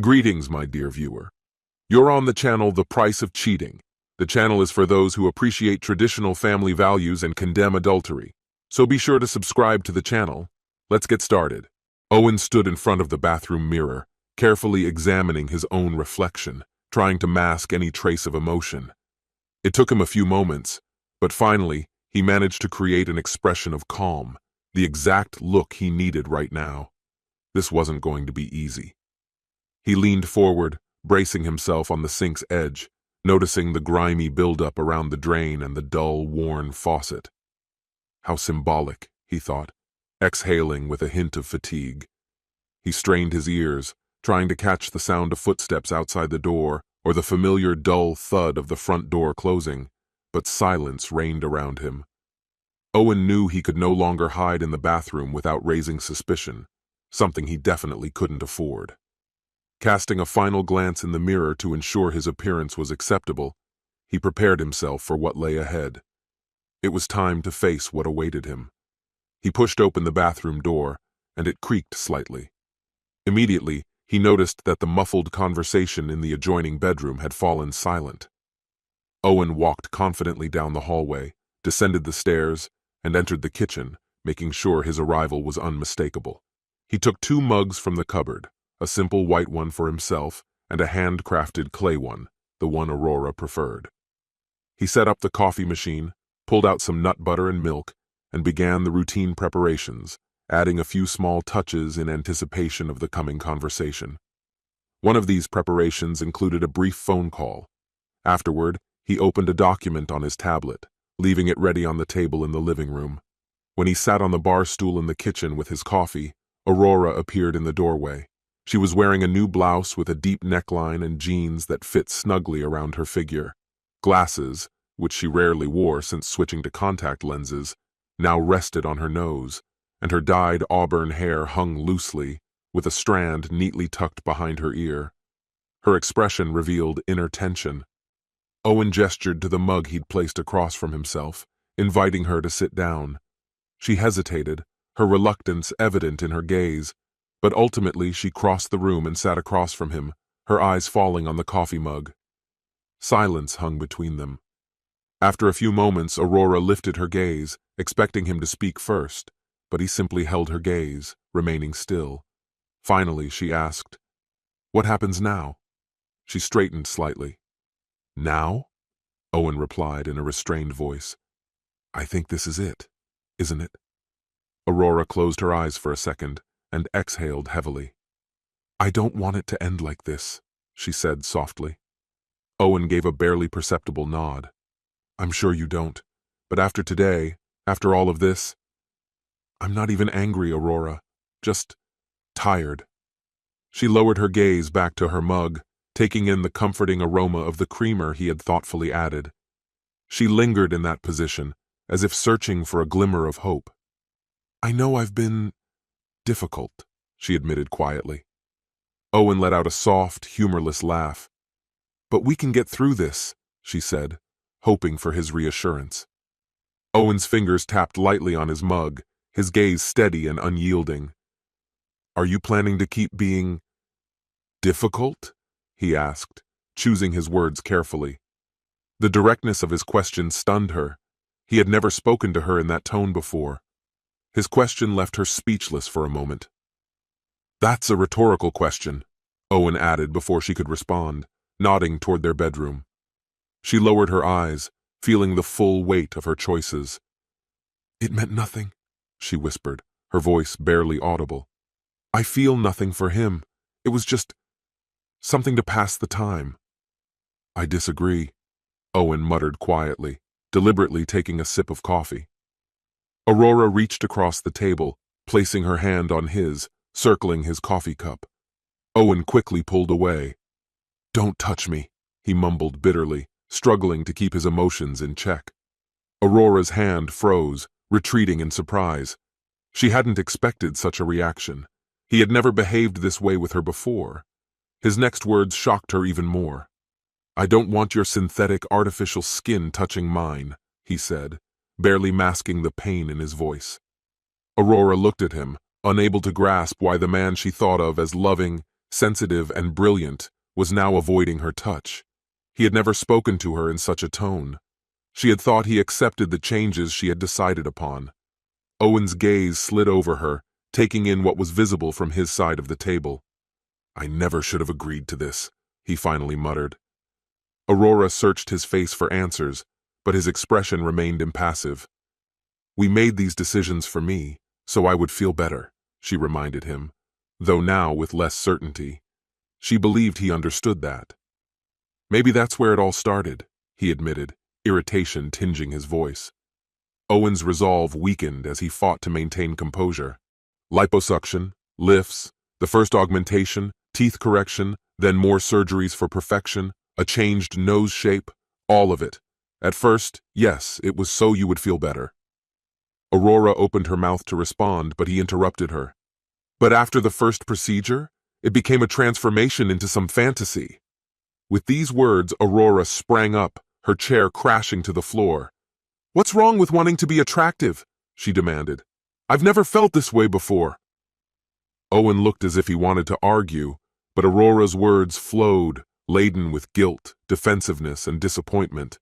Greetings, my dear viewer. You're on the channel The Price of Cheating. The channel is for those who appreciate traditional family values and condemn adultery. So be sure to subscribe to the channel. Let's get started. Owen stood in front of the bathroom mirror, carefully examining his own reflection, trying to mask any trace of emotion. It took him a few moments, but finally, he managed to create an expression of calm, the exact look he needed right now. This wasn't going to be easy. He leaned forward, bracing himself on the sink's edge, noticing the grimy buildup around the drain and the dull, worn faucet. How symbolic, he thought, exhaling with a hint of fatigue. He strained his ears, trying to catch the sound of footsteps outside the door or the familiar dull thud of the front door closing, but silence reigned around him. Owen knew he could no longer hide in the bathroom without raising suspicion, something he definitely couldn't afford. Casting a final glance in the mirror to ensure his appearance was acceptable, he prepared himself for what lay ahead. It was time to face what awaited him. He pushed open the bathroom door, and it creaked slightly. Immediately, he noticed that the muffled conversation in the adjoining bedroom had fallen silent. Owen walked confidently down the hallway, descended the stairs, and entered the kitchen, making sure his arrival was unmistakable. He took 2 mugs from the cupboard, a simple white one for himself and a handcrafted clay one, the one Aurora preferred. He set up the coffee machine, pulled out some nut butter and milk, and began the routine preparations, adding a few small touches in anticipation of the coming conversation. One of these preparations included a brief phone call. Afterward, he opened a document on his tablet, leaving it ready on the table in the living room. When he sat on the bar stool in the kitchen with his coffee, Aurora appeared in the doorway. She was wearing a new blouse with a deep neckline and jeans that fit snugly around her figure. Glasses, which she rarely wore since switching to contact lenses, now rested on her nose, and her dyed auburn hair hung loosely, with a strand neatly tucked behind her ear. Her expression revealed inner tension. Owen gestured to the mug he'd placed across from himself, inviting her to sit down. She hesitated, her reluctance evident in her gaze, but ultimately she crossed the room and sat across from him, her eyes falling on the coffee mug. Silence hung between them. After a few moments, Aurora lifted her gaze, expecting him to speak first, but he simply held her gaze, remaining still. Finally, she asked, "What happens now?" She straightened slightly. "Now?" Owen replied in a restrained voice. "I think this is it, isn't it?" Aurora closed her eyes for a second and exhaled heavily. "I don't want it to end like this," she said softly. Owen gave a barely perceptible nod. "I'm sure you don't, but after today, after all of this, I'm not even angry, Aurora, just tired." She lowered her gaze back to her mug, taking in the comforting aroma of the creamer he had thoughtfully added. She lingered in that position, as if searching for a glimmer of hope. "I know I've been difficult," she admitted quietly. Owen let out a soft, humorless laugh. "But we can get through this," she said, hoping for his reassurance. Owen's fingers tapped lightly on his mug, his gaze steady and unyielding. "Are you planning to keep being difficult?" he asked, choosing his words carefully. The directness of his question stunned her. He had never spoken to her in that tone before. His question left her speechless for a moment. "That's a rhetorical question," Owen added before she could respond, nodding toward their bedroom. She lowered her eyes, feeling the full weight of her choices. "It meant nothing," she whispered, her voice barely audible. "I feel nothing for him. It was just something to pass the time." "I disagree," Owen muttered quietly, deliberately taking a sip of coffee. Aurora reached across the table, placing her hand on his, circling his coffee cup. Owen quickly pulled away. "Don't touch me," he mumbled bitterly, struggling to keep his emotions in check. Aurora's hand froze, retreating in surprise. She hadn't expected such a reaction. He had never behaved this way with her before. His next words shocked her even more. "I don't want your synthetic, artificial skin touching mine," he said, barely masking the pain in his voice. Aurora looked at him, unable to grasp why the man she thought of as loving, sensitive and brilliant, was now avoiding her touch. He had never spoken to her in such a tone. She had thought he accepted the changes she had decided upon. Owen's gaze slid over her, taking in what was visible from his side of the table. "I never should have agreed to this," he finally muttered. Aurora searched his face for answers, but his expression remained impassive. "We made these decisions for me, so I would feel better," she reminded him, though now with less certainty. She believed he understood that. "Maybe that's where it all started," he admitted, irritation tinging his voice. Owen's resolve weakened as he fought to maintain composure. Liposuction, lifts, the first augmentation, teeth correction, then more surgeries for perfection, a changed nose shape, all of it. At first, yes, it was so you would feel better. Aurora opened her mouth to respond, but he interrupted her. "But after the first procedure, it became a transformation into some fantasy." With these words, Aurora sprang up, her chair crashing to the floor. "What's wrong with wanting to be attractive?" she demanded. "I've never felt this way before." Owen looked as if he wanted to argue, but Aurora's words flowed, laden with guilt, defensiveness, and disappointment.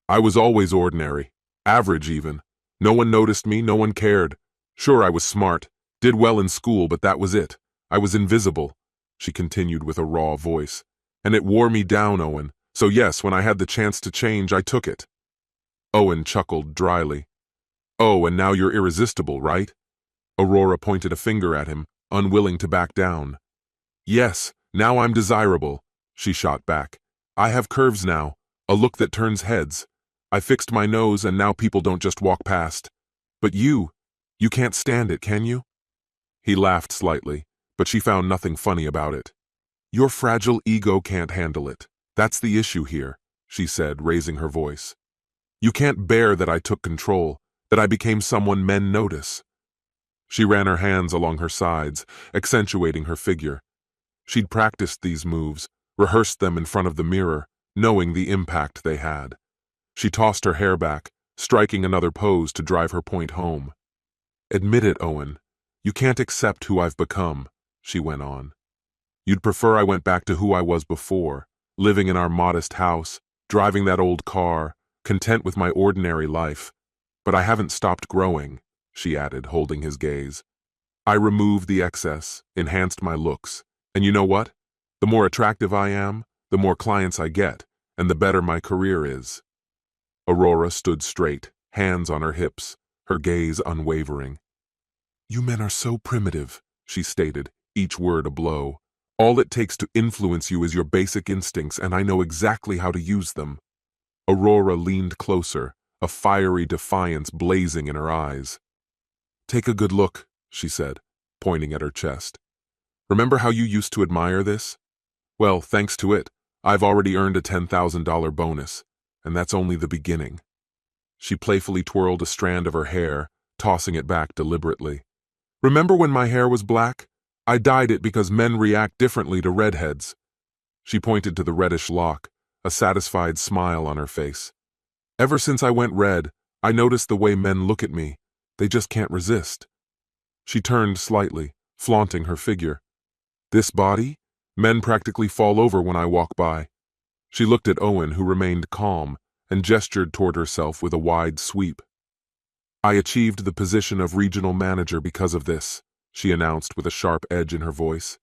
"I was always ordinary, average even. No one noticed me, no one cared. Sure, I was smart, did well in school, but that was it. I was invisible," she continued with a raw voice. "And it wore me down, Owen. So yes, when I had the chance to change, I took it." Owen chuckled dryly. "Oh, and now you're irresistible, right?" Aurora pointed a finger at him, unwilling to back down. "Yes, now I'm desirable," she shot back. "I have curves now, a look that turns heads. I fixed my nose and now people don't just walk past. But you can't stand it, can you?" He laughed slightly, but she found nothing funny about it. "Your fragile ego can't handle it. That's the issue here," she said, raising her voice. "You can't bear that I took control, that I became someone men notice." She ran her hands along her sides, accentuating her figure. She'd practiced these moves, rehearsed them in front of the mirror, knowing the impact they had. She tossed her hair back, striking another pose to drive her point home. "Admit it, Owen. You can't accept who I've become," she went on. "You'd prefer I went back to who I was before, living in our modest house, driving that old car, content with my ordinary life. But I haven't stopped growing," she added, holding his gaze. "I removed the excess, enhanced my looks, and you know what? The more attractive I am, the more clients I get, and the better my career is." Aurora stood straight, hands on her hips, her gaze unwavering. "You men are so primitive," she stated, each word a blow. "All it takes to influence you is your basic instincts, and I know exactly how to use them." Aurora leaned closer, a fiery defiance blazing in her eyes. "Take a good look," she said, pointing at her chest. "Remember how you used to admire this? Well, thanks to it, I've already earned a $10,000 bonus, and that's only the beginning." She playfully twirled a strand of her hair, tossing it back deliberately. "Remember when my hair was black? I dyed it because men react differently to redheads." She pointed to the reddish lock, a satisfied smile on her face. "Ever since I went red, I noticed the way men look at me. They just can't resist." She turned slightly, flaunting her figure. "This body? Men practically fall over when I walk by." She looked at Owen, who remained calm, and gestured toward herself with a wide sweep. "I achieved the position of regional manager because of this," she announced with a sharp edge in her voice.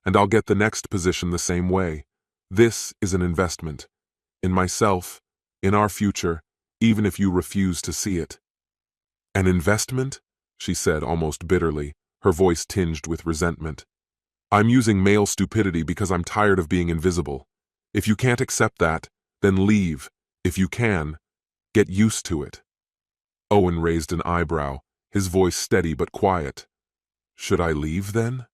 "And I'll get the next position the same way. This is an investment. In myself, in our future, even if you refuse to see it." "An investment?" she said almost bitterly, her voice tinged with resentment. "I'm using male stupidity because I'm tired of being invisible. If you can't accept that, then leave. If you can, get used to it." Owen raised an eyebrow, his voice steady but quiet. "Should I leave, then?"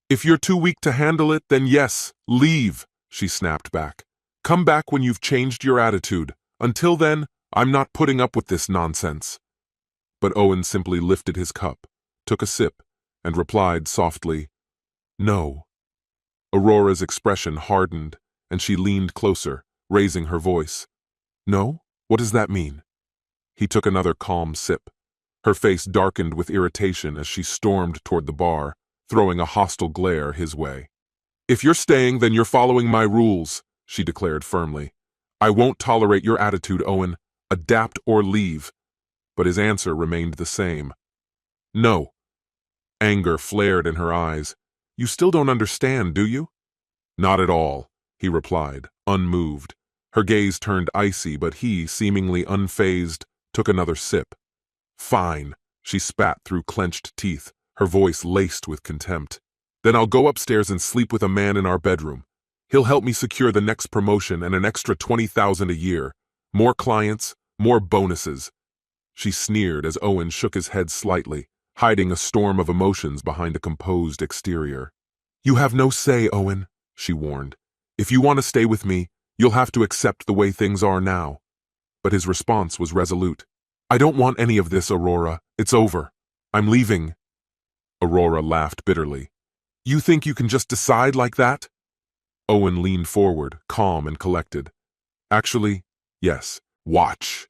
"If you're too weak to handle it, then yes, leave," she snapped back. "Come back when you've changed your attitude. Until then, I'm not putting up with this nonsense." But Owen simply lifted his cup, took a sip, and replied softly, "No." Aurora's expression hardened, and she leaned closer, raising her voice. "No? What does that mean?" He took another calm sip. Her face darkened with irritation as she stormed toward the bar, throwing a hostile glare his way. If you're staying, then you're following my rules, she declared firmly. I won't tolerate your attitude, Owen. Adapt or leave. But his answer remained the same. No. Anger flared in her eyes. You still don't understand, do you? Not at all, he replied, unmoved. Her gaze turned icy, but he, seemingly unfazed, took another sip. Fine, she spat through clenched teeth, her voice laced with contempt. Then I'll go upstairs and sleep with a man in our bedroom. He'll help me secure the next promotion and an extra 20,000 a year. More clients, more bonuses. She sneered as Owen shook his head slightly, hiding a storm of emotions behind a composed exterior. You have no say, Owen, she warned. If you want to stay with me, you'll have to accept the way things are now. But his response was resolute. I don't want any of this, Aurora. It's over. I'm leaving. Aurora laughed bitterly. You think you can just decide like that? Owen leaned forward, calm and collected. Actually, yes. Watch.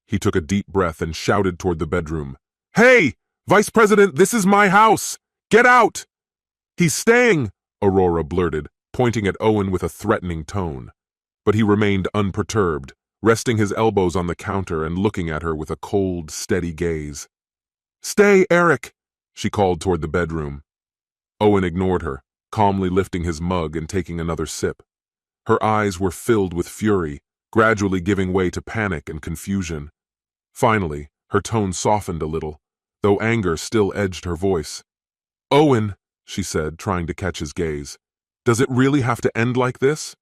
He took a deep breath and shouted toward the bedroom. Hey! Vice President, this is my house! Get out! He's staying, Aurora blurted, pointing at Owen with a threatening tone. But he remained unperturbed, resting his elbows on the counter and looking at her with a cold, steady gaze. Stay, Eric, she called toward the bedroom. Owen ignored her, calmly lifting his mug and taking another sip. Her eyes were filled with fury, gradually giving way to panic and confusion. Finally, her tone softened a little, though anger still edged her voice. Owen, she said, trying to catch his gaze, does it really have to end like this?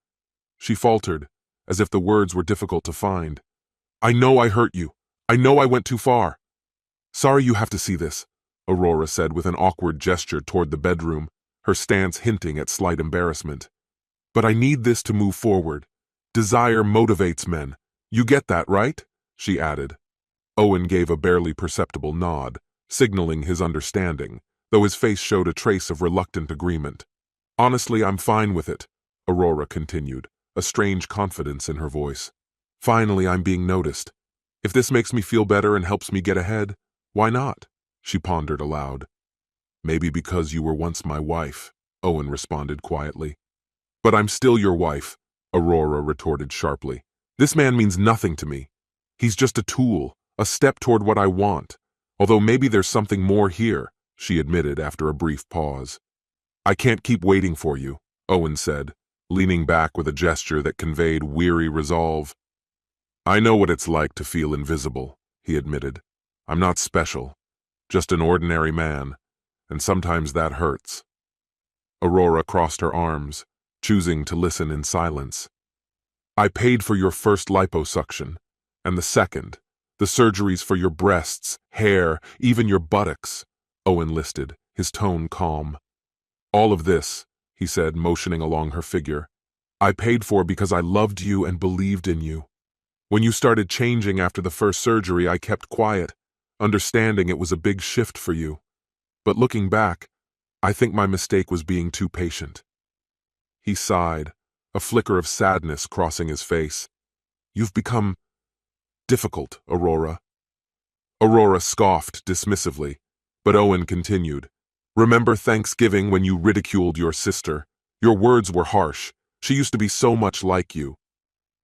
She faltered, as if the words were difficult to find. I know I hurt you. I know I went too far. Sorry you have to see this, Aurora said with an awkward gesture toward the bedroom, her stance hinting at slight embarrassment. But I need this to move forward. Desire motivates men. You get that, right? She added. Owen gave a barely perceptible nod, signaling his understanding, though his face showed a trace of reluctant agreement. Honestly, I'm fine with it, Aurora continued, a strange confidence in her voice. Finally, I'm being noticed. If this makes me feel better and helps me get ahead, why not? She pondered aloud. Maybe because you were once my wife, Owen responded quietly. But I'm still your wife, Aurora retorted sharply. This man means nothing to me. He's just a tool, a step toward what I want, although maybe there's something more here, she admitted after a brief pause. I can't keep waiting for you, Owen said, leaning back with a gesture that conveyed weary resolve. I know what it's like to feel invisible, he admitted. I'm not special, just an ordinary man, and sometimes that hurts. Aurora crossed her arms, choosing to listen in silence. I paid for your first liposuction, and the second, the surgeries for your breasts, hair, even your buttocks, Owen listed, his tone calm. All of this, he said, motioning along her figure, I paid for because I loved you and believed in you. When you started changing after the first surgery, I kept quiet, understanding it was a big shift for you. But looking back, I think my mistake was being too patient. He sighed, a flicker of sadness crossing his face. You've become difficult, Aurora. Aurora scoffed dismissively, but Owen continued. Remember Thanksgiving when you ridiculed your sister? Your words were harsh. She used to be so much like you.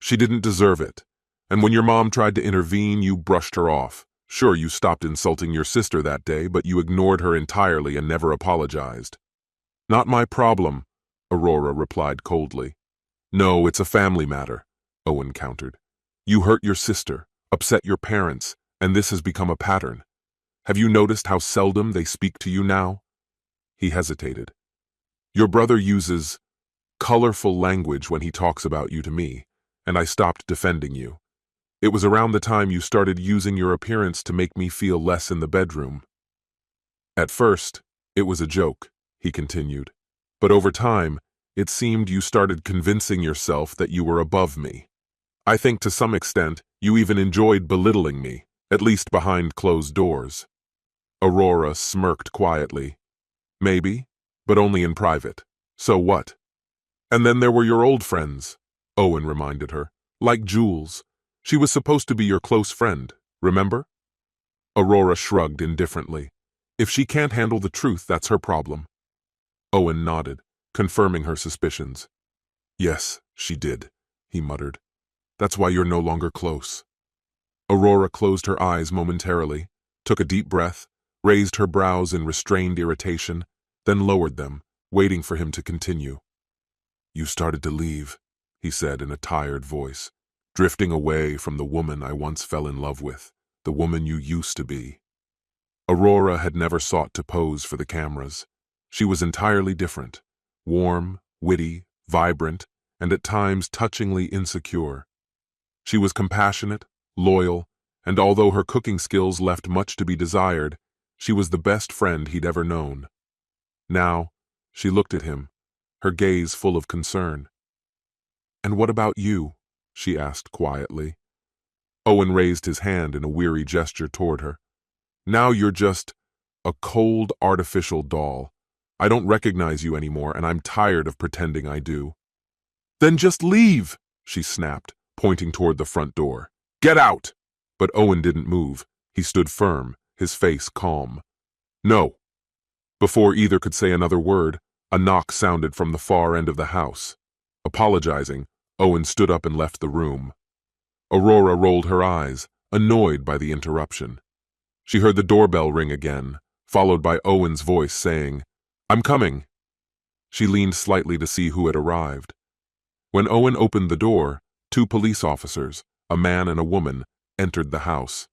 She didn't deserve it. And when your mom tried to intervene, you brushed her off. Sure, you stopped insulting your sister that day, but you ignored her entirely and never apologized. Not my problem, Aurora replied coldly. No, it's a family matter, Owen countered. You hurt your sister, upset your parents, and this has become a pattern. Have you noticed how seldom they speak to you now? He hesitated. Your brother uses colorful language when he talks about you to me, and I stopped defending you. It was around the time you started using your appearance to make me feel less in the bedroom. At first, it was a joke, he continued, but over time, it seemed you started convincing yourself that you were above me. I think to some extent, you even enjoyed belittling me, at least behind closed doors. Aurora smirked quietly. Maybe, but only in private. So what? And then there were your old friends, Owen reminded her, like Jules. She was supposed to be your close friend, remember? Aurora shrugged indifferently. If she can't handle the truth, that's her problem. Owen nodded. confirming her suspicions. "Yes, she did," he muttered. "That's why you're no longer close." Aurora closed her eyes momentarily, took a deep breath, raised her brows in restrained irritation, then lowered them, waiting for him to continue. "You started to leave," he said in a tired voice, "drifting away from the woman I once fell in love with, the woman you used to be." Aurora had never sought to pose for the cameras. She was entirely different, warm, witty, vibrant, and at times touchingly insecure. She was compassionate, loyal, and although her cooking skills left much to be desired, she was the best friend he'd ever known. Now, she looked at him, her gaze full of concern. "And what about you?" she asked quietly. Owen raised his hand in a weary gesture toward her. "Now you're just a cold, artificial doll. I don't recognize you anymore, and I'm tired of pretending I do." "Then just leave," she snapped, pointing toward the front door. "Get out!" But Owen didn't move. He stood firm, his face calm. "No." Before either could say another word, a knock sounded from the far end of the house. Apologizing, Owen stood up and left the room. Aurora rolled her eyes, annoyed by the interruption. She heard the doorbell ring again, followed by Owen's voice saying, "I'm coming." She leaned slightly to see who had arrived. When Owen opened the door, two police officers, a man and a woman, entered the house.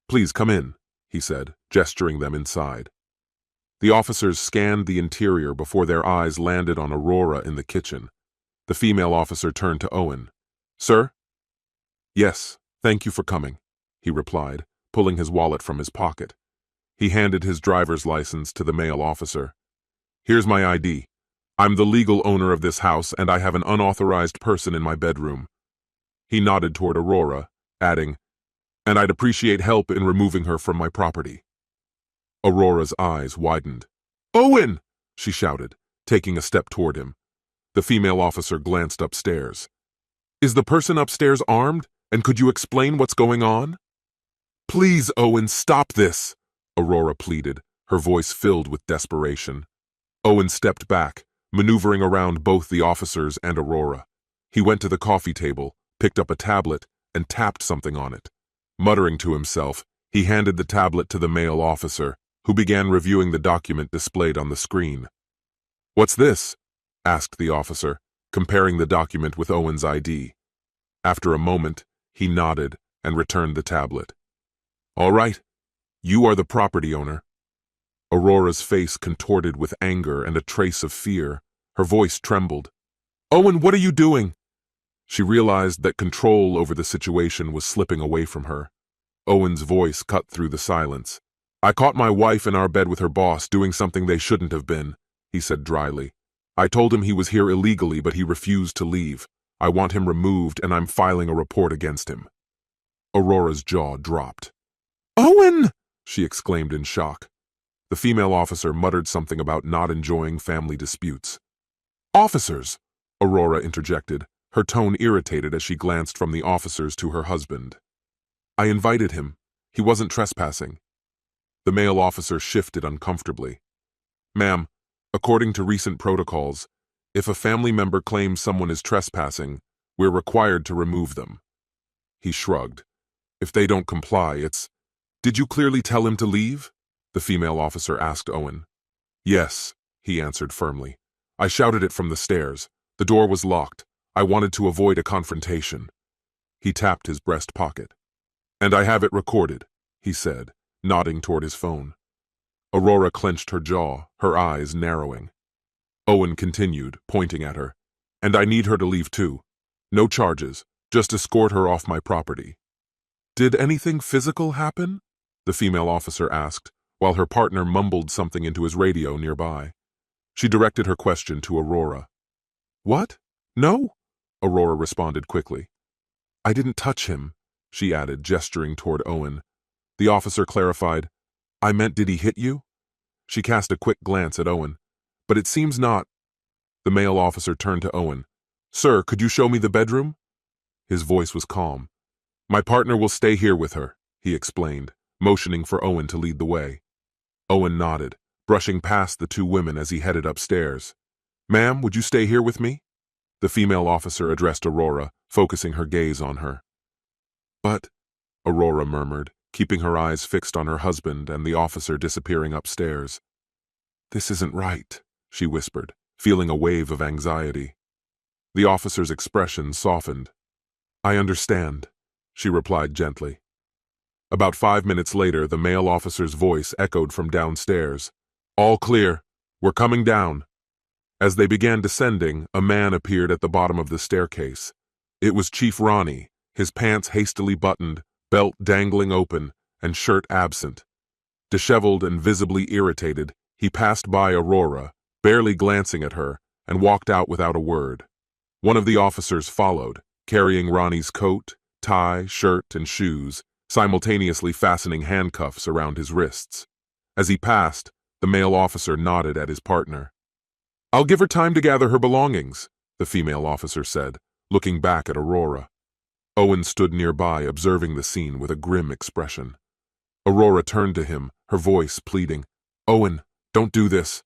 "Please come in," he said, gesturing them inside. The officers scanned the interior before their eyes landed on Aurora in the kitchen. The female officer turned to Owen. "Sir?" "Yes, thank you for coming," he replied, pulling his wallet from his pocket. He handed his driver's license to the male officer. "Here's my ID. I'm the legal owner of this house, and I have an unauthorized person in my bedroom." He nodded toward Aurora, adding, "And I'd appreciate help in removing her from my property." Aurora's eyes widened. "Owen!" she shouted, taking a step toward him. The female officer glanced upstairs. "Is the person upstairs armed, and could you explain what's going on?" "Please, Owen, stop this," Aurora pleaded, her voice filled with desperation. Owen stepped back, maneuvering around both the officers and Aurora. He went to the coffee table, picked up a tablet, and tapped something on it. Muttering to himself, he handed the tablet to the male officer, who began reviewing the document displayed on the screen. "What's this?" asked the officer, comparing the document with Owen's ID. After a moment, he nodded and returned the tablet. "All right, you are the property owner." Aurora's face contorted with anger and a trace of fear. Her voice trembled. "Owen, what are you doing?" She realized that control over the situation was slipping away from her. Owen's voice cut through the silence. "I caught my wife in our bed with her boss doing something they shouldn't have been," he said dryly. "I told him he was here illegally, but he refused to leave. I want him removed, and I'm filing a report against him." Aurora's jaw dropped. "Owen!" she exclaimed in shock. The female officer muttered something about not enjoying family disputes. "Officers!" Aurora interjected, her tone irritated as she glanced from the officers to her husband. "I invited him. He wasn't trespassing." The male officer shifted uncomfortably. "Ma'am, according to recent protocols, if a family member claims someone is trespassing, we're required to remove them." He shrugged. "If they don't comply, it's—" "Did you clearly tell him to leave?" the female officer asked Owen. "Yes," he answered firmly. "I shouted it from the stairs. The door was locked. I wanted to avoid a confrontation." He tapped his breast pocket. "And I have it recorded," he said, nodding toward his phone. Aurora clenched her jaw, her eyes narrowing. Owen continued, pointing at her. "And I need her to leave too. No charges, just escort her off my property." "Did anything physical happen?" the female officer asked, while her partner mumbled something into his radio nearby. She directed her question to Aurora. "What? No?" Aurora responded quickly. "I didn't touch him," she added, gesturing toward Owen. The officer clarified, "I meant, did he hit you?" She cast a quick glance at Owen. "But it seems not." The male officer turned to Owen. "Sir, could you show me the bedroom?" His voice was calm. "My partner will stay here with her," he explained, motioning for Owen to lead the way. Owen nodded, brushing past the two women as he headed upstairs. Ma'am, would you stay here with me? The female officer addressed Aurora, focusing her gaze on her. But, Aurora murmured, keeping her eyes fixed on her husband and the officer disappearing upstairs. This isn't right, she whispered, feeling a wave of anxiety. The officer's expression softened. I understand, she replied gently. About 5 minutes later, the male officer's voice echoed from downstairs. All clear. We're coming down. As they began descending, a man appeared at the bottom of the staircase. It was Chief Ronnie, his pants hastily buttoned, belt dangling open, and shirt absent. Disheveled and visibly irritated, he passed by Aurora, barely glancing at her, and walked out without a word. One of the officers followed, carrying Ronnie's coat, tie, shirt, and shoes, simultaneously fastening handcuffs around his wrists. As he passed, the male officer nodded at his partner. I'll give her time to gather her belongings, the female officer said, looking back at Aurora. Owen stood nearby, observing the scene with a grim expression. Aurora turned to him, her voice pleading. Owen, don't do this.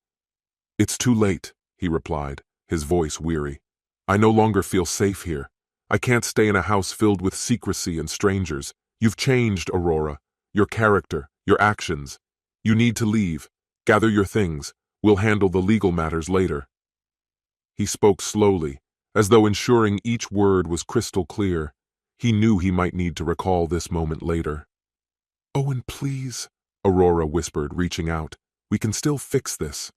It's too late, he replied, his voice weary. I no longer feel safe here. I can't stay in a house filled with secrecy and strangers. You've changed, Aurora. Your character, your actions. You need to leave. Gather your things. We'll handle the legal matters later. He spoke slowly, as though ensuring each word was crystal clear. He knew he might need to recall this moment later. Owen, please, Aurora whispered, reaching out. We can still fix this.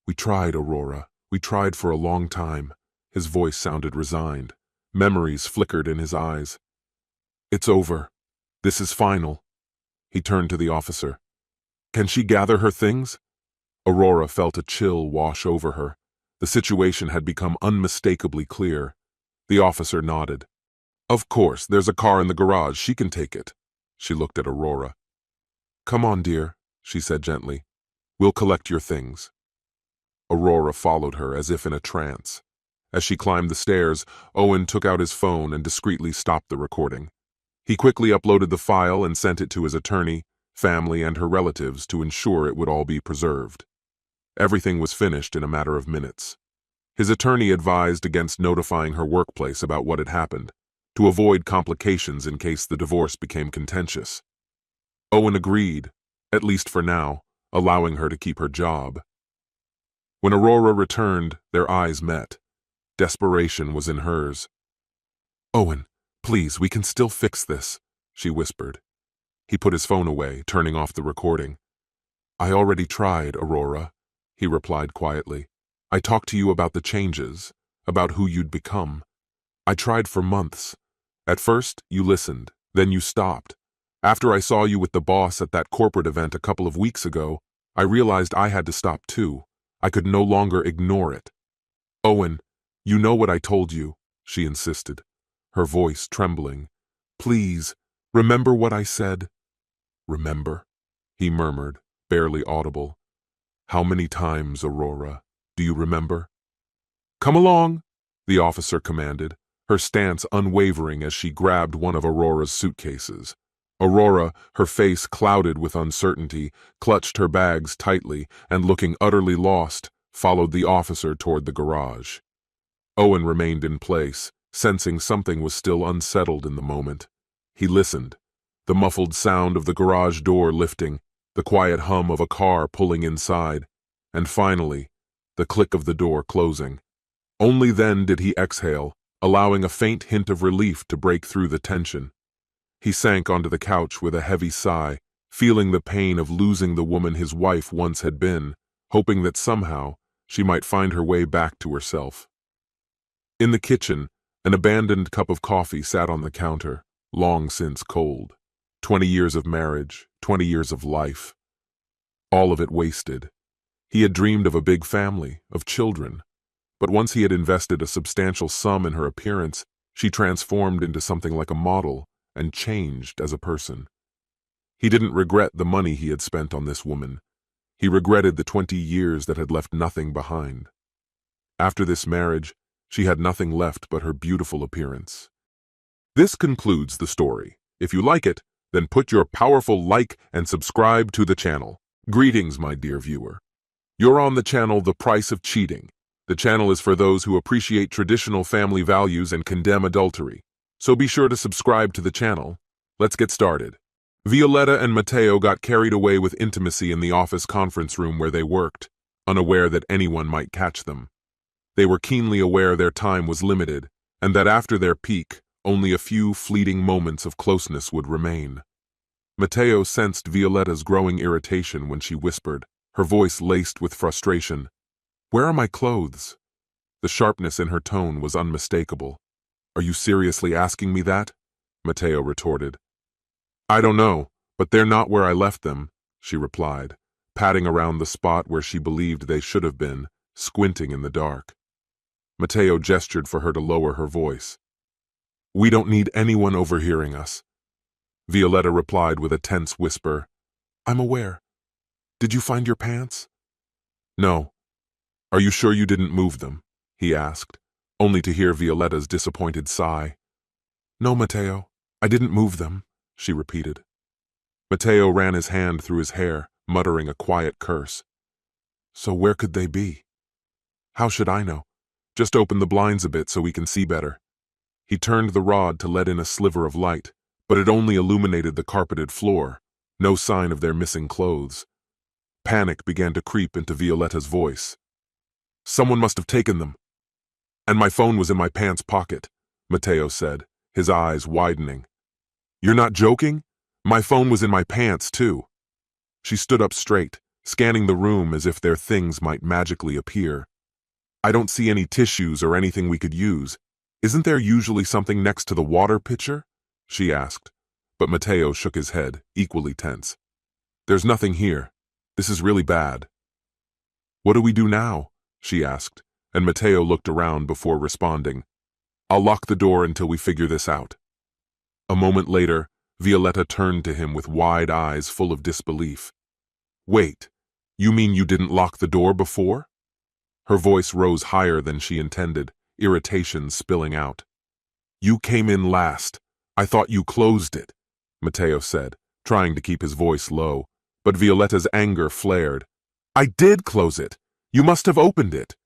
We tried, Aurora. We tried for a long time. His voice sounded resigned. Memories flickered in his eyes. It's over. This is final. He turned to the officer. Can she gather her things? Aurora felt a chill wash over her. The situation had become unmistakably clear. The officer nodded. Of course, there's a car in the garage. She can take it. She looked at Aurora. Come on, dear, she said gently. We'll collect your things. Aurora followed her as if in a trance. As she climbed the stairs, Owen took out his phone and discreetly stopped the recording. He quickly uploaded the file and sent it to his attorney, family, and her relatives to ensure it would all be preserved. Everything was finished in a matter of minutes. His attorney advised against notifying her workplace about what had happened, to avoid complications in case the divorce became contentious. Owen agreed, at least for now, allowing her to keep her job. When Aurora returned, their eyes met. Desperation was in hers. Owen, please, we can still fix this, she whispered. He put his phone away, turning off the recording. I already tried, Aurora, he replied quietly. I talked to you about the changes, about who you'd become. I tried for months. At first, you listened, then you stopped. After I saw you with the boss at that corporate event a couple of weeks ago, I realized I had to stop too. I could no longer ignore it. Owen, you know what I told you, she insisted, her voice trembling. Please, remember what I said. Remember? He murmured, barely audible. How many times, Aurora? Do you remember? Come along, the officer commanded, her stance unwavering as she grabbed one of Aurora's suitcases. Aurora, her face clouded with uncertainty, clutched her bags tightly and, looking utterly lost, followed the officer toward the garage. Owen remained in place, sensing something was still unsettled in the moment. He listened, the muffled sound of the garage door lifting, the quiet hum of a car pulling inside, and finally, the click of the door closing. Only then did he exhale, allowing a faint hint of relief to break through the tension. He sank onto the couch with a heavy sigh, feeling the pain of losing the woman his wife once had been, hoping that somehow she might find her way back to herself. In the kitchen, an abandoned cup of coffee sat on the counter, long since cold. 20 years of marriage, 20 years of life. All of it wasted. He had dreamed of a big family, of children. But once he had invested a substantial sum in her appearance, she transformed into something like a model and changed as a person. He didn't regret the money he had spent on this woman. He regretted the 20 years that had left nothing behind. After this marriage, she had nothing left but her beautiful appearance. This concludes the story. If you like it, then put your powerful like and subscribe to the channel. Greetings, my dear viewer. You're on the channel The Price of Cheating, The channel is for those who appreciate traditional family values and condemn adultery. So be sure to subscribe to the channel. Let's get started. Violetta and Matteo got carried away with intimacy in the office conference room where they worked, unaware that anyone might catch them. They were keenly aware their time was limited, and that after their peak, only a few fleeting moments of closeness would remain. Matteo sensed Violetta's growing irritation when she whispered, her voice laced with frustration, "Where are my clothes?" The sharpness in her tone was unmistakable. "Are you seriously asking me that?" Matteo retorted. "I don't know, but they're not where I left them," she replied, patting around the spot where she believed they should have been, squinting in the dark. Matteo gestured for her to lower her voice. "We don't need anyone overhearing us." Violetta replied with a tense whisper, "I'm aware. Did you find your pants?" "No." "Are you sure you didn't move them?" he asked, only to hear Violetta's disappointed sigh. "No, Matteo, I didn't move them," she repeated. Matteo ran his hand through his hair, muttering a quiet curse. "So where could they be?" "How should I know? Just open the blinds a bit so we can see better." He turned the rod to let in a sliver of light, but it only illuminated the carpeted floor, no sign of their missing clothes. Panic began to creep into Violetta's voice. "Someone must have taken them. And my phone was in my pants pocket," Matteo said, his eyes widening. "You're not joking? My phone was in my pants, too." She stood up straight, scanning the room as if their things might magically appear. "I don't see any tissues or anything we could use. Isn't there usually something next to the water pitcher?" she asked, but Matteo shook his head, equally tense. "There's nothing here. This is really bad." "What do we do now?" she asked, and Matteo looked around before responding. "I'll lock the door until we figure this out." A moment later, Violetta turned to him with wide eyes full of disbelief. "Wait, you mean you didn't lock the door before?" Her voice rose higher than she intended, irritation spilling out. "You came in last. I thought you closed it," Matteo said, trying to keep his voice low, but Violetta's anger flared. "I did close it. You must have opened it."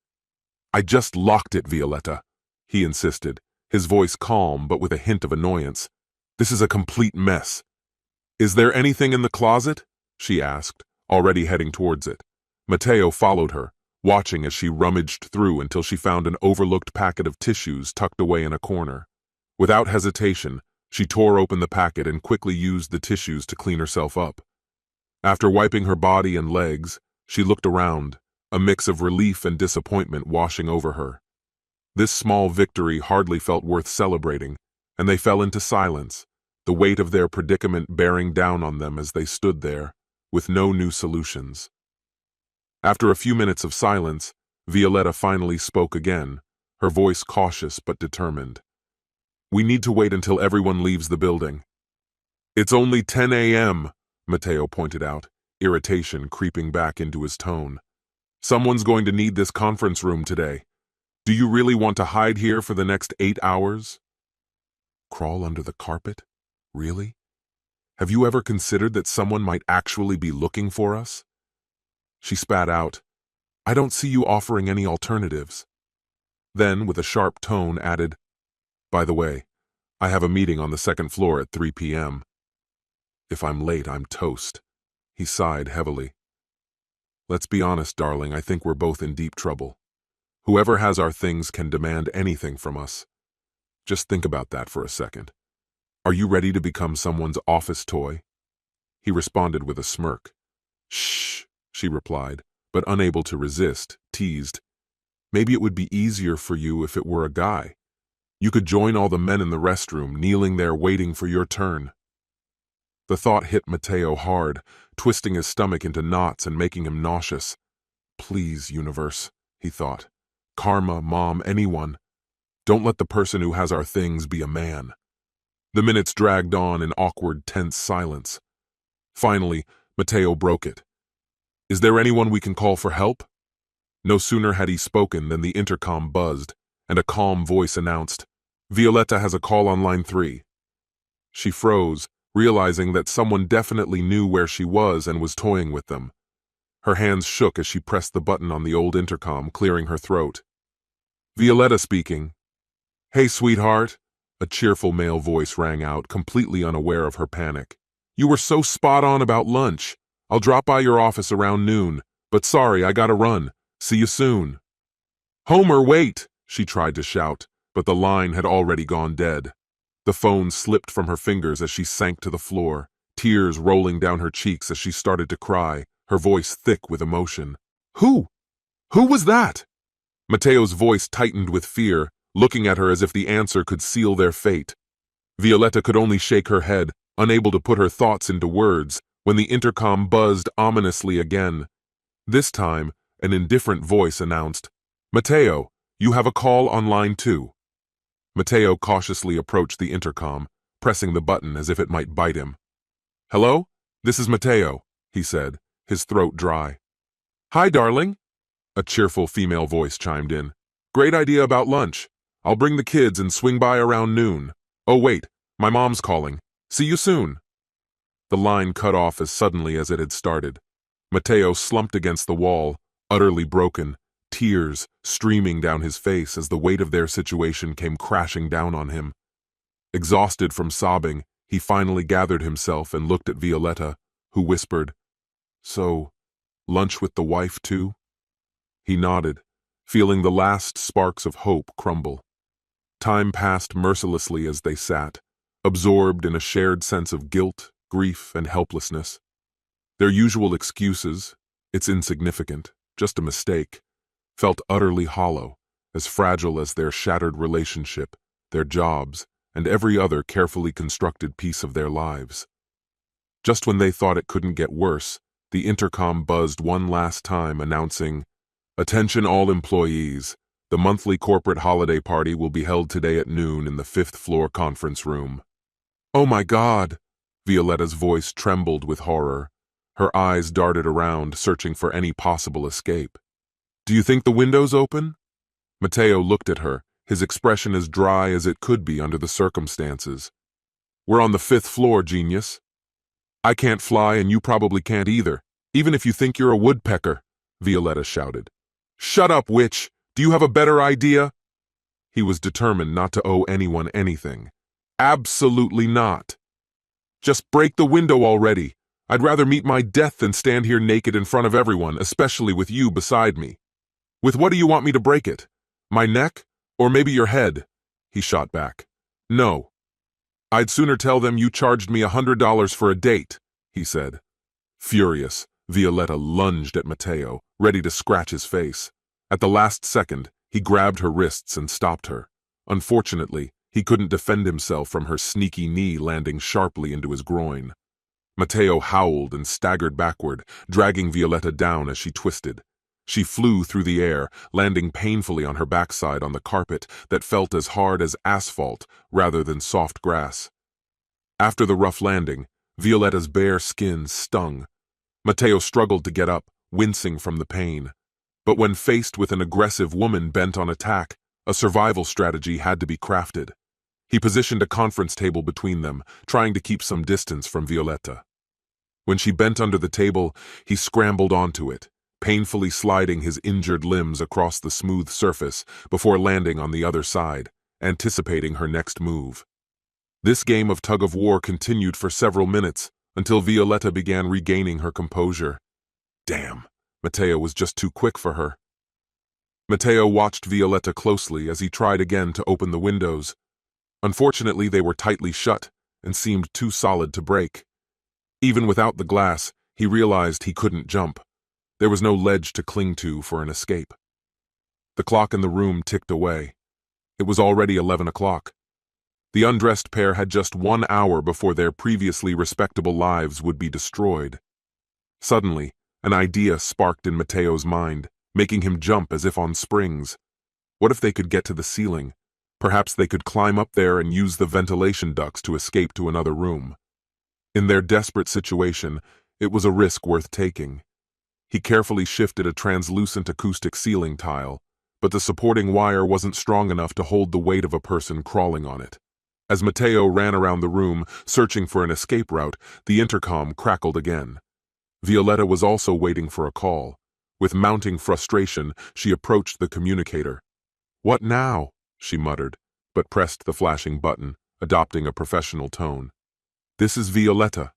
"I just locked it, Violetta," he insisted, his voice calm but with a hint of annoyance. "This is a complete mess." "Is there anything in the closet?" she asked, already heading towards it. Matteo followed her, watching as she rummaged through until she found an overlooked packet of tissues tucked away in a corner. Without hesitation, she tore open the packet and quickly used the tissues to clean herself up. After wiping her body and legs, she looked around, a mix of relief and disappointment washing over her. This small victory hardly felt worth celebrating, and they fell into silence, the weight of their predicament bearing down on them as they stood there, with no new solutions. After a few minutes of silence, Violetta finally spoke again, her voice cautious but determined. "We need to wait until everyone leaves the building." "It's only 10 a.m., Matteo pointed out, irritation creeping back into his tone. "Someone's going to need this conference room today. Do you really want to hide here for the next 8 hours? Crawl under the carpet? Really? Have you ever considered that someone might actually be looking for us?" She spat out, "I don't see you offering any alternatives." Then, with a sharp tone, added, "By the way, I have a meeting on the second floor at 3 p.m. If I'm late, I'm toast." He sighed heavily. "Let's be honest, darling, I think we're both in deep trouble. Whoever has our things can demand anything from us. Just think about that for a second. Are you ready to become someone's office toy?" He responded with a smirk. "Shh," she replied, but unable to resist, teased. "Maybe it would be easier for you if it were a guy. You could join all the men in the restroom, kneeling there waiting for your turn." The thought hit Matteo hard, twisting his stomach into knots and making him nauseous. "Please, universe," he thought. "Karma, Mom, anyone. Don't let the person who has our things be a man." The minutes dragged on in awkward, tense silence. Finally, Matteo broke it. "Is there anyone we can call for help?" No sooner had he spoken than the intercom buzzed, and a calm voice announced, "Violetta has a call on line 3. She froze, realizing that someone definitely knew where she was and was toying with them. Her hands shook as she pressed the button on the old intercom, clearing her throat. Violetta speaking. Hey, sweetheart. A cheerful male voice rang out, completely unaware of her panic. You were so spot on about lunch. I'll drop by your office around noon, but sorry, I gotta run. See you soon. Homer, wait! She tried to shout, but the line had already gone dead. The phone slipped from her fingers as she sank to the floor, tears rolling down her cheeks as she started to cry, her voice thick with emotion. Who? Who was that? Mateo's voice tightened with fear, looking at her as if the answer could seal their fate. Violetta could only shake her head, unable to put her thoughts into words, when the intercom buzzed ominously again. This time, an indifferent voice announced, Mateo, you have a call on line 2. Mateo cautiously approached the intercom, pressing the button as if it might bite him. Hello? This is Mateo, he said, his throat dry. Hi, darling. A cheerful female voice chimed in. Great idea about lunch. I'll bring the kids and swing by around noon. Oh, wait, my mom's calling. See you soon. The line cut off as suddenly as it had started. Mateo slumped against the wall, utterly broken, tears streaming down his face as the weight of their situation came crashing down on him. Exhausted from sobbing, he finally gathered himself and looked at Violetta, who whispered, So, lunch with the wife too? He nodded, feeling the last sparks of hope crumble. Time passed mercilessly as they sat, absorbed in a shared sense of guilt, grief, and helplessness. Their usual excuses, it's insignificant, just a mistake, felt utterly hollow, as fragile as their shattered relationship, their jobs, and every other carefully constructed piece of their lives. Just when they thought it couldn't get worse, the intercom buzzed one last time, announcing, Attention all employees, the monthly corporate holiday party will be held today at noon in the 5th floor conference room. Oh my God! Violetta's voice trembled with horror. Her eyes darted around, searching for any possible escape. Do you think the window's open? Mateo looked at her, his expression as dry as it could be under the circumstances. We're on the 5th floor, genius. I can't fly and you probably can't either, even if you think you're a woodpecker, Violetta shouted. Shut up, witch! Do you have a better idea? He was determined not to owe anyone anything. Absolutely not. Just break the window already. I'd rather meet my death than stand here naked in front of everyone, especially with you beside me. With what do you want me to break it? My neck? Or maybe your head? He shot back. No. I'd sooner tell them you charged me $100 for a date, he said. Furious, Violetta lunged at Mateo, ready to scratch his face. At the last second, he grabbed her wrists and stopped her. Unfortunately, he couldn't defend himself from her sneaky knee landing sharply into his groin. Mateo howled and staggered backward, dragging Violetta down as she twisted. She flew through the air, landing painfully on her backside on the carpet that felt as hard as asphalt rather than soft grass. After the rough landing, Violetta's bare skin stung. Mateo struggled to get up, wincing from the pain. But when faced with an aggressive woman bent on attack, a survival strategy had to be crafted. He positioned a conference table between them, trying to keep some distance from Violetta. When she bent under the table, he scrambled onto it, painfully sliding his injured limbs across the smooth surface before landing on the other side, anticipating her next move. This game of tug-of-war continued for several minutes until Violetta began regaining her composure. Damn, Mateo was just too quick for her. Mateo watched Violetta closely as he tried again to open the windows. Unfortunately, they were tightly shut and seemed too solid to break. Even without the glass, he realized he couldn't jump. There was no ledge to cling to for an escape. The clock in the room ticked away. It was already 11 o'clock. The undressed pair had just 1 hour before their previously respectable lives would be destroyed. Suddenly, an idea sparked in Mateo's mind, making him jump as if on springs. What if they could get to the ceiling? Perhaps they could climb up there and use the ventilation ducts to escape to another room. In their desperate situation, it was a risk worth taking. He carefully shifted a translucent acoustic ceiling tile, but the supporting wire wasn't strong enough to hold the weight of a person crawling on it. As Mateo ran around the room, searching for an escape route, the intercom crackled again. Violetta was also waiting for a call. With mounting frustration, she approached the communicator. "What now?" she muttered, but pressed the flashing button, adopting a professional tone. "This is Violetta.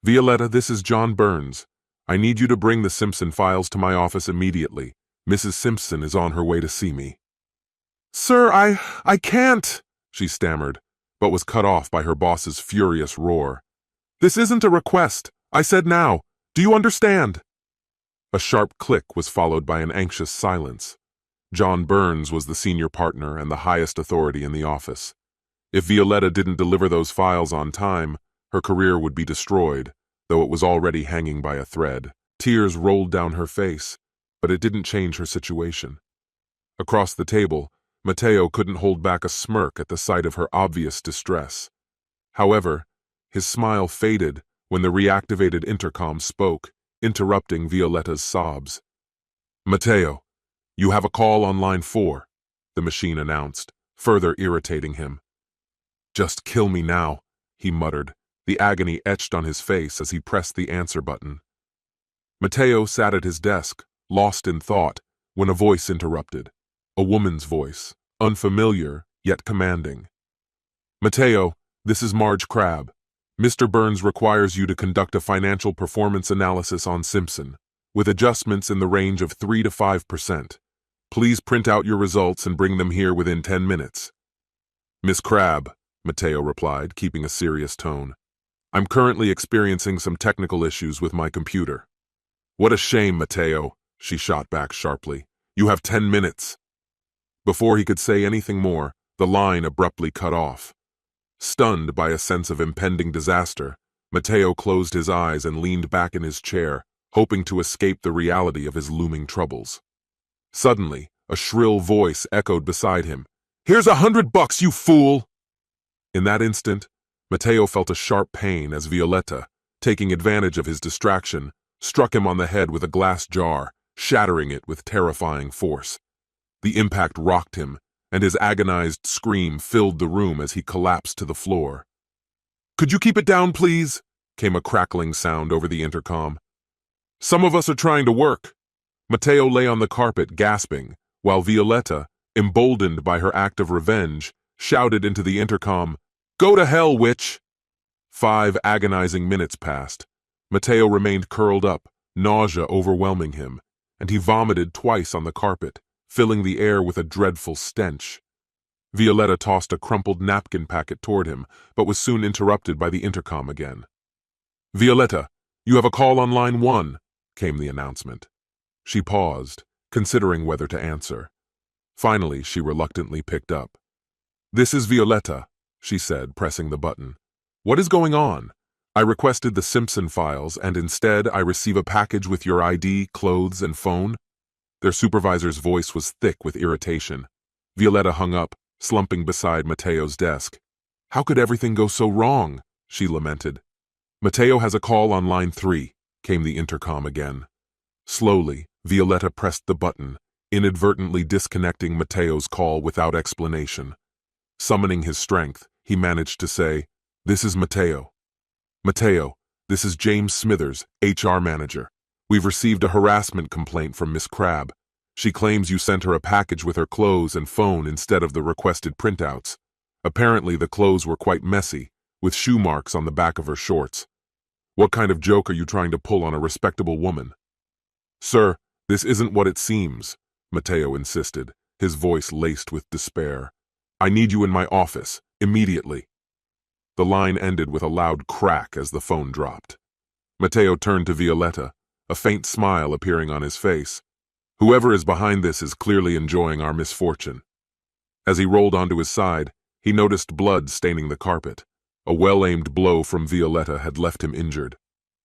Violetta, this is John Burns. I need you to bring the Simpson files to my office immediately. Mrs. Simpson is on her way to see me." "Sir, I can't," she stammered, but was cut off by her boss's furious roar. "This isn't a request. I said now. Do you understand?" A sharp click was followed by an anxious silence. John Burns was the senior partner and the highest authority in the office. If Violetta didn't deliver those files on time, her career would be destroyed, though it was already hanging by a thread. Tears rolled down her face, but it didn't change her situation. Across the table, Matteo couldn't hold back a smirk at the sight of her obvious distress. However, his smile faded when the reactivated intercom spoke, interrupting Violetta's sobs. "Matteo, you have a call on line 4, the machine announced, further irritating him. "Just kill me now," he muttered, the agony etched on his face as he pressed the answer button. Matteo sat at his desk, lost in thought, when a voice interrupted. A woman's voice, unfamiliar yet commanding. "Matteo, this is Marge Crabb. Mr. Burns requires you to conduct a financial performance analysis on Simpson, with adjustments in the range of 3 to 5%. Please print out your results and bring them here within 10 minutes. "Miss Crabb," Matteo replied, keeping a serious tone, "I'm currently experiencing some technical issues with my computer." "What a shame, Matteo," she shot back sharply. "You have 10 minutes. Before he could say anything more, the line abruptly cut off. Stunned by a sense of impending disaster, Matteo closed his eyes and leaned back in his chair, hoping to escape the reality of his looming troubles. Suddenly, a shrill voice echoed beside him. "Here's $100, you fool!" In that instant, Matteo felt a sharp pain as Violetta, taking advantage of his distraction, struck him on the head with a glass jar, shattering it with terrifying force. The impact rocked him, and his agonized scream filled the room as he collapsed to the floor. "Could you keep it down, please?" came a crackling sound over the intercom. "Some of us are trying to work." Matteo lay on the carpet, gasping, while Violetta, emboldened by her act of revenge, shouted into the intercom, "Go to hell, witch!" 5 agonizing minutes passed. Matteo remained curled up, nausea overwhelming him, and he vomited twice on the carpet, filling the air with a dreadful stench. Violetta tossed a crumpled napkin packet toward him, but was soon interrupted by the intercom again. "Violetta, you have a call on line 1, came the announcement. She paused, considering whether to answer. Finally, she reluctantly picked up. "This is Violetta," she said, pressing the button. "What is going on? I requested the Simpson files, and instead I receive a package with your ID, clothes, and phone." Their supervisor's voice was thick with irritation. Violetta hung up, slumping beside Matteo's desk. "How could everything go so wrong?" she lamented. "Matteo has a call on line 3, came the intercom again. Slowly, Violetta pressed the button, inadvertently disconnecting Matteo's call without explanation. Summoning his strength, he managed to say, "This is Matteo. Matteo, this is James Smithers, HR manager. We've received a harassment complaint from Miss Crabb. She claims you sent her a package with her clothes and phone instead of the requested printouts. Apparently the clothes were quite messy, with shoe marks on the back of her shorts. What kind of joke are you trying to pull on a respectable woman?" "Sir, this isn't what it seems," Matteo insisted, his voice laced with despair. "I need you in my office, immediately." The line ended with a loud crack as the phone dropped. Matteo turned to Violetta, a faint smile appearing on his face. "Whoever is behind this is clearly enjoying our misfortune." As he rolled onto his side, he noticed blood staining the carpet. A well-aimed blow from Violetta had left him injured.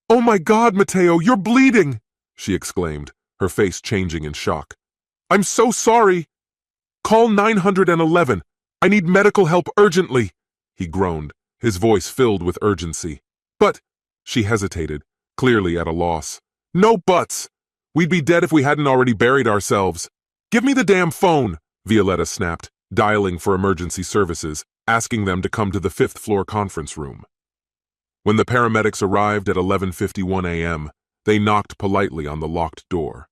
"Oh my God, Matteo, you're bleeding!" she exclaimed, her face changing in shock. "I'm so sorry!" "Call 911. I need medical help urgently," he groaned, his voice filled with urgency. "But," she hesitated, clearly at a loss. "No buts! We'd be dead if we hadn't already buried ourselves." "Give me the damn phone," Violetta snapped, dialing for emergency services, asking them to come to the 5th floor conference room. When the paramedics arrived at 11:51 a.m., they knocked politely on the locked door.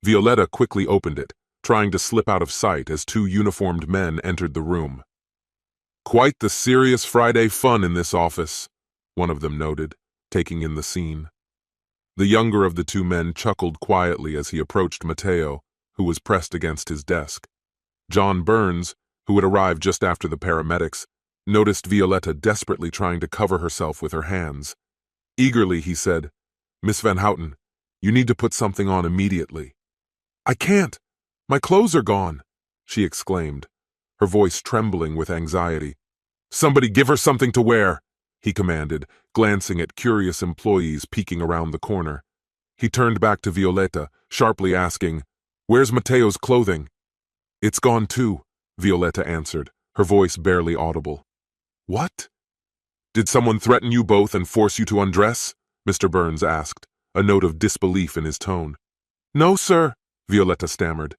Violetta quickly opened it, trying to slip out of sight as two uniformed men entered the room. "Quite the serious Friday fun in this office," one of them noted, taking in the scene. The younger of the two men chuckled quietly as he approached Matteo, who was pressed against his desk. John Burns, who had arrived just after the paramedics, noticed Violetta desperately trying to cover herself with her hands. Eagerly, he said, "Miss Van Houten, you need to put something on immediately." "I can't. My clothes are gone," she exclaimed, her voice trembling with anxiety. "Somebody give her something to wear," he commanded, glancing at curious employees peeking around the corner. He turned back to Violetta, sharply asking, "Where's Matteo's clothing?" "It's gone too," Violetta answered, her voice barely audible. "What? Did someone threaten you both and force you to undress?" Mr. Burns asked, a note of disbelief in his tone. "No, sir," Violetta stammered.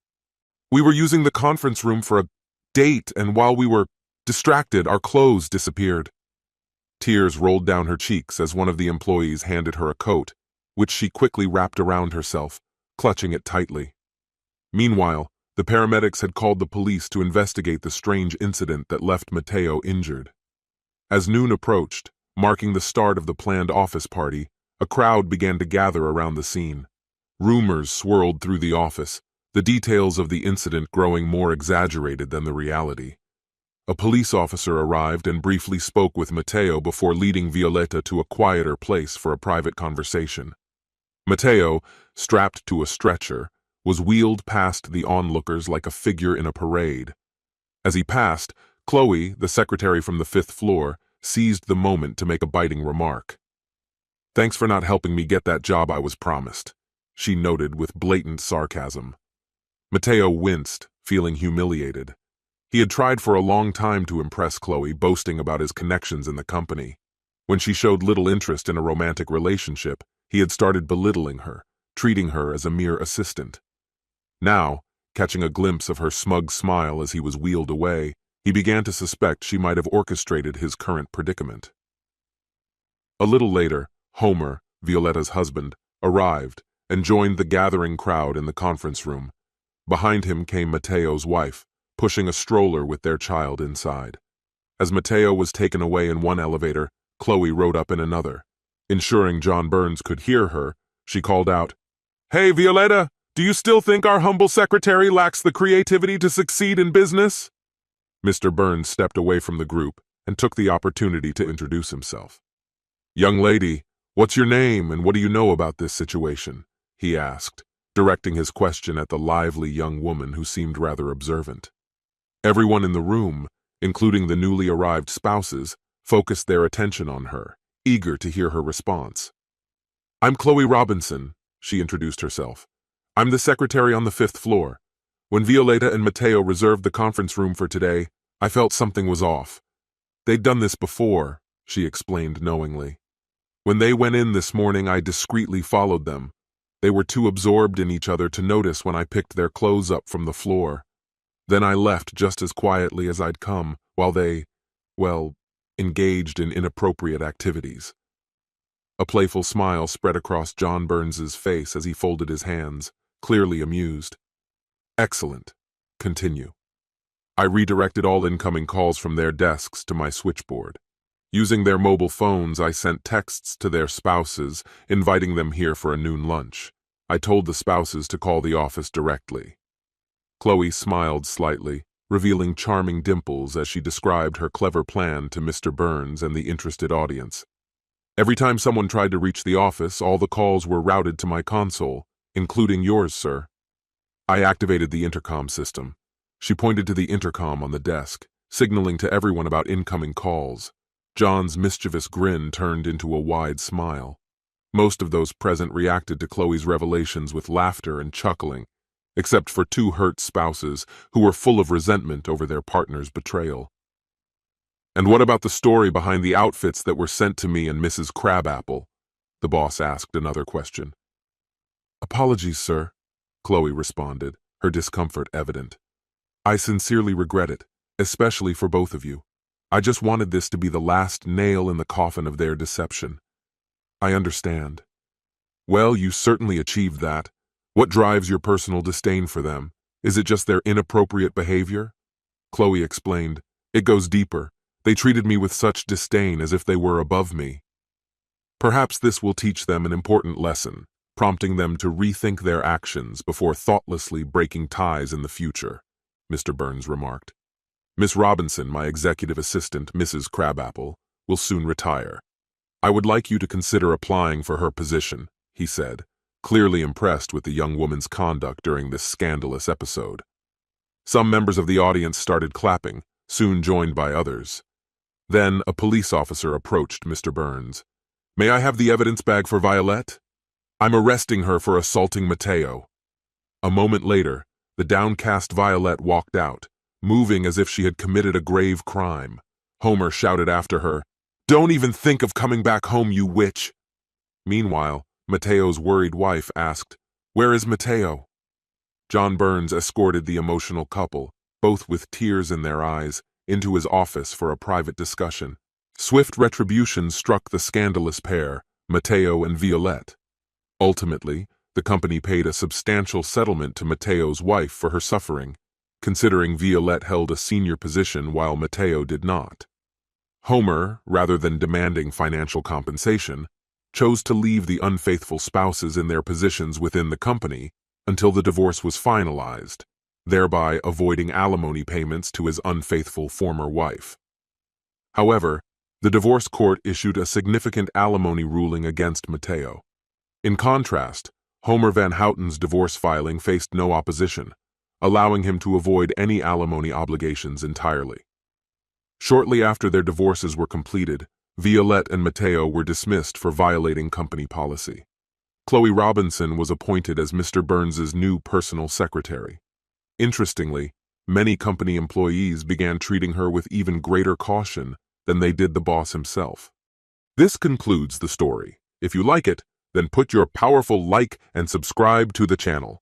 "We were using the conference room for a date, and while we were distracted, our clothes disappeared." Tears rolled down her cheeks as one of the employees handed her a coat, which she quickly wrapped around herself, clutching it tightly. Meanwhile, the paramedics had called the police to investigate the strange incident that left Matteo injured. As noon approached, marking the start of the planned office party, a crowd began to gather around the scene. Rumors swirled through the office, the details of the incident growing more exaggerated than the reality. A police officer arrived and briefly spoke with Matteo before leading Violetta to a quieter place for a private conversation. Matteo, strapped to a stretcher, was wheeled past the onlookers like a figure in a parade. As he passed, Chloe, the secretary from the 5th floor, seized the moment to make a biting remark. "Thanks for not helping me get that job I was promised," she noted with blatant sarcasm. Matteo winced, feeling humiliated. He had tried for a long time to impress Chloe, boasting about his connections in the company. When she showed little interest in a romantic relationship, he had started belittling her, treating her as a mere assistant. Now, catching a glimpse of her smug smile as he was wheeled away, he began to suspect she might have orchestrated his current predicament. A little later, Homer, Violetta's husband, arrived and joined the gathering crowd in the conference room. Behind him came Matteo's wife, pushing a stroller with their child inside. As Matteo was taken away in one elevator, Chloe rode up in another. Ensuring John Burns could hear her, she called out, "Hey, Violetta, do you still think our humble secretary lacks the creativity to succeed in business?" Mr. Burns stepped away from the group and took the opportunity to introduce himself. "Young lady, what's your name and what do you know about this situation?" he asked, directing his question at the lively young woman who seemed rather observant. Everyone in the room, including the newly arrived spouses, focused their attention on her, eager to hear her response. "I'm Chloe Robinson," she introduced herself. "I'm the secretary on the 5th floor. When Violetta and Matteo reserved the conference room for today, I felt something was off. They'd done this before," she explained knowingly. "When they went in this morning, I discreetly followed them. They were too absorbed in each other to notice when I picked their clothes up from the floor. Then I left just as quietly as I'd come, while they, engaged in inappropriate activities." A playful smile spread across John Burns's face as he folded his hands, clearly amused. "Excellent. Continue." "I redirected all incoming calls from their desks to my switchboard. Using their mobile phones, I sent texts to their spouses, inviting them here for a noon lunch. I told the spouses to call the office directly." Chloe smiled slightly, revealing charming dimples as she described her clever plan to Mr. Burns and the interested audience. "Every time someone tried to reach the office, all the calls were routed to my console, including yours, sir. I activated the intercom system." She pointed to the intercom on the desk, signaling to everyone about incoming calls. John's mischievous grin turned into a wide smile. Most of those present reacted to Chloe's revelations with laughter and chuckling, except for two hurt spouses who were full of resentment over their partner's betrayal. "And what about the story behind the outfits that were sent to me and Mrs. Crabapple?" the boss asked another question. "Apologies, sir," Chloe responded, her discomfort evident. "I sincerely regret it, especially for both of you. I just wanted this to be the last nail in the coffin of their deception." "I understand." "Well, you certainly achieved that. What drives your personal disdain for them? Is it just their inappropriate behavior? Chloe explained. It goes deeper. They treated me with such disdain as if they were above me. Perhaps this will teach them an important lesson, prompting them to rethink their actions before thoughtlessly breaking ties in the future, Mr. Burns remarked. Miss Robinson, my executive assistant, Mrs. Crabapple, will soon retire. I would like you to consider applying for her position, he said, clearly impressed with the young woman's conduct during this scandalous episode. Some members of the audience started clapping, soon joined by others. Then a police officer approached Mr. Burns. May I have the evidence bag for Violette? I'm arresting her for assaulting Mateo. A moment later, the downcast Violette walked out, moving as if she had committed a grave crime. Homer shouted after her, Don't even think of coming back home, you witch! Meanwhile, Mateo's worried wife asked, Where is Mateo? John Burns escorted the emotional couple, both with tears in their eyes, into his office for a private discussion. Swift retribution struck the scandalous pair, Mateo and Violette. Ultimately, the company paid a substantial settlement to Mateo's wife for her suffering, considering Violette held a senior position while Mateo did not. Homer, rather than demanding financial compensation, chose to leave the unfaithful spouses in their positions within the company until the divorce was finalized, thereby avoiding alimony payments to his unfaithful former wife. However, the divorce court issued a significant alimony ruling against Mateo. In contrast, Homer Van Houten's divorce filing faced no opposition, allowing him to avoid any alimony obligations entirely. Shortly after their divorces were completed, Violette and Mateo were dismissed for violating company policy. Chloe Robinson was appointed as Mr. Burns's new personal secretary. Interestingly, many company employees began treating her with even greater caution than they did the boss himself. This concludes the story. If you like it, then put your powerful like and subscribe to the channel.